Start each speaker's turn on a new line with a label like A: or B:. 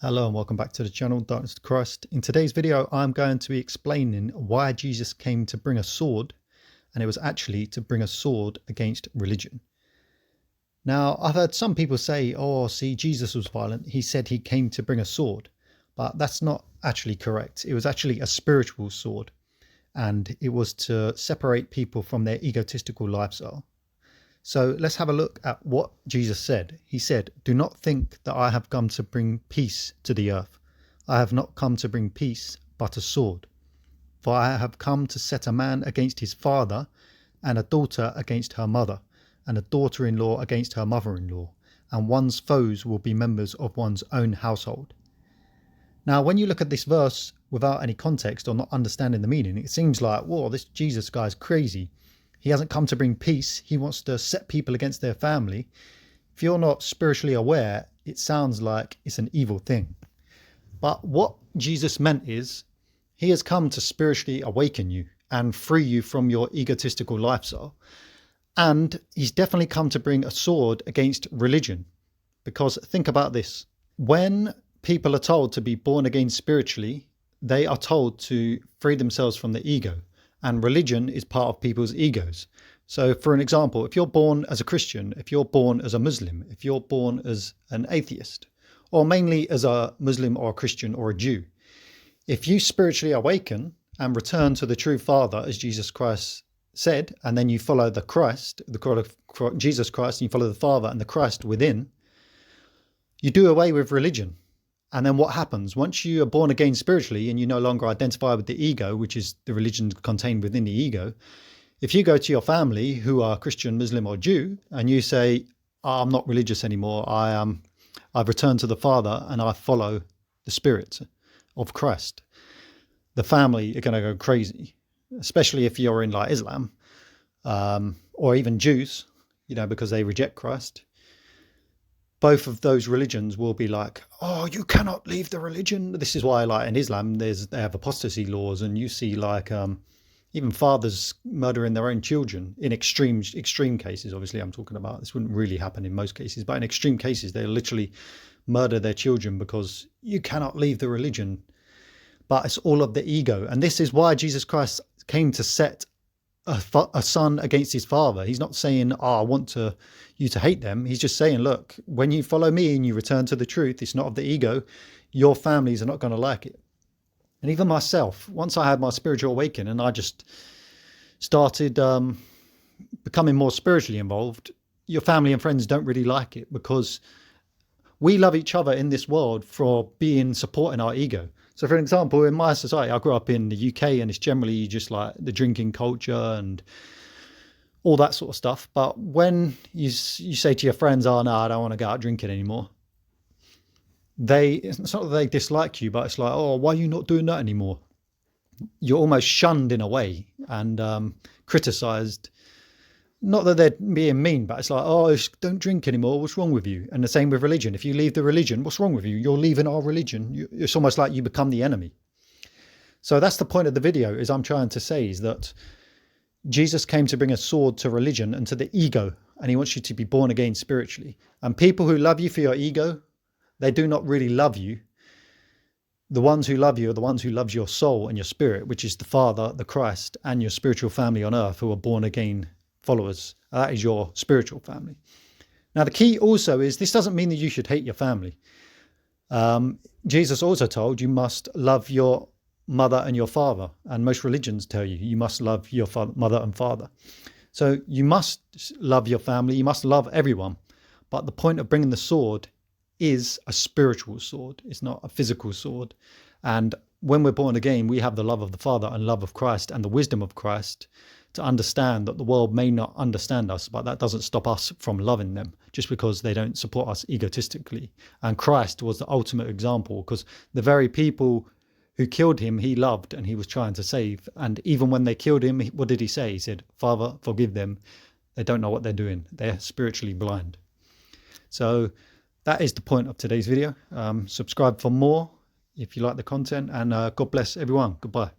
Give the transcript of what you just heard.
A: Hello and welcome back to the channel, Darkness to Christ. In today's video, I'm going to be explaining why Jesus came to bring a sword, and it was actually to bring a sword against religion. Now, I've heard some people say, oh, see, Jesus was violent. He said he came to bring a sword, but that's not actually correct. It was actually a spiritual sword, and it was to separate people from their egotistical lifestyle. So let's have a look at what Jesus said. He said, "Do not think that I have come to bring peace to the earth. I have not come to bring peace, but a sword. For I have come to set a man against his father, and a daughter against her mother, and a daughter-in-law against her mother-in-law, and one's foes will be members of one's own household." Now, when you look at this verse without any context or not understanding the meaning, it seems like, whoa, this Jesus guy's crazy. He hasn't come to bring peace. He wants to set people against their family. If you're not spiritually aware, it sounds like it's an evil thing. But what Jesus meant is he has come to spiritually awaken you and free you from your egotistical lifestyle. And he's definitely come to bring a sword against religion. Because think about this. When people are told to be born again spiritually, they are told to free themselves from the ego. And religion is part of people's egos. So for an example, if you're born as a Christian, if you're born as a Muslim, if you're born as an atheist, or mainly as a Muslim or a Christian or a Jew, if you spiritually awaken and return to the true Father, as Jesus Christ said, and then you follow the Christ, Jesus Christ, and you follow the Father and the Christ within, you do away with religion. And then what happens? Once you are born again spiritually and you no longer identify with the ego, which is the religion contained within the ego, if you go to your family who are Christian, Muslim or Jew, and you say, oh, I'm not religious anymore, I've returned to the Father and I follow the Spirit of Christ, the family are going to go crazy, especially if you're in like Islam or even Jews, because they reject Christ. Both of those religions will be like, oh, you cannot leave the religion. This is why, like in Islam, they have apostasy laws, and you see like even fathers murdering their own children in extreme cases. Obviously, I'm talking about this wouldn't really happen in most cases, but in extreme cases, they literally murder their children because you cannot leave the religion. But it's all of the ego, and this is why Jesus Christ came to set a son against his father. He's not saying, oh, I want you to hate them. He's just saying, look, when you follow me and you return to the truth, it's not of the ego, your families are not going to like it. And even myself, once I had my spiritual awakening and I just started becoming more spiritually involved, your family and friends don't really like it because we love each other in this world for supporting our ego. So for example, in my society, I grew up in the UK and it's generally just like the drinking culture and all that sort of stuff. But when you say to your friends, oh no, I don't want to go out drinking anymore, it's not that they dislike you, but it's like, oh, why are you not doing that anymore? You're almost shunned in a way and criticized. Not that they're being mean, but it's like, oh, don't drink anymore. What's wrong with you? And the same with religion. If you leave the religion, what's wrong with you? You're leaving our religion. It's almost like you become the enemy. So that's the point of the video, is I'm trying to say is that Jesus came to bring a sword to religion and to the ego, and he wants you to be born again spiritually. And people who love you for your ego, they do not really love you. The ones who love you are the ones who love your soul and your spirit, which is the Father, the Christ, and your spiritual family on earth who are born again followers. That is your spiritual family. Now, the key also is this doesn't mean that you should hate your family. Jesus also told you must love your mother and your father. And most religions tell you must love your mother and father. So you must love your family. You must love everyone. But the point of bringing the sword is a spiritual sword. It's not a physical sword. And when we're born again, we have the love of the Father and love of Christ and the wisdom of Christ to understand that the world may not understand us, but that doesn't stop us from loving them just because they don't support us egotistically. And Christ was the ultimate example, because the very people who killed him, he loved and he was trying to save. And even when they killed him, what did he say? He said, Father, forgive them. They don't know what they're doing. They're spiritually blind. So that is the point of today's video. Subscribe for more if you like the content, and God bless everyone. Goodbye.